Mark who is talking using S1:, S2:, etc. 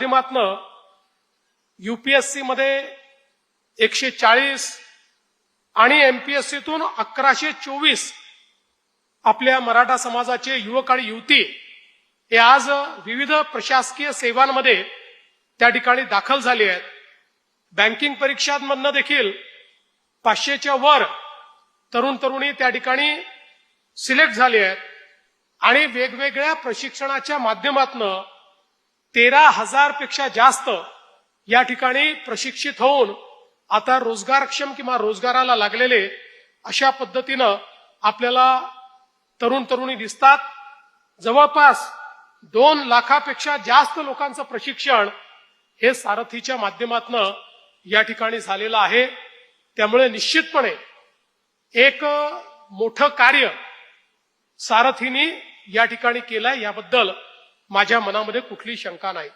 S1: माध्यमातून यूपीएससी मध्ये 140 आणि एमपीएससीतून 1124 आपल्या मराठा समाजाचे युवक आणि युवती हे आज विविध प्रशासकीय सेवांमध्ये त्या ठिकाणी दाखल झाले आहेत. बँकिंग परीक्षांमधनं देखील 500च्या वर तरुण तरुणी त्या ठिकाणी सिलेक्ट झाले आहेत आणि वेगवेगळ्या प्रशिक्षणाच्या माध्यमातून 13,000 पेक्षा जास्त या ठिकाणी प्रशिक्षित होऊन आता रोजगारक्षम किंवा रोजगाराला लागलेले अशा पद्धतीनं आपल्याला तरुण तरुणी दिसतात. जवळपास 2 लाखापेक्षा जास्त लोकांचं प्रशिक्षण हे सारथीच्या माध्यमातून या ठिकाणी झालेलं आहे. त्यामुळे निश्चितपणे एक मोठं कार्य सारथीने या ठिकाणी केलंय, याबद्दल माझ्या मनामध्ये कुठलीही शंका नाही.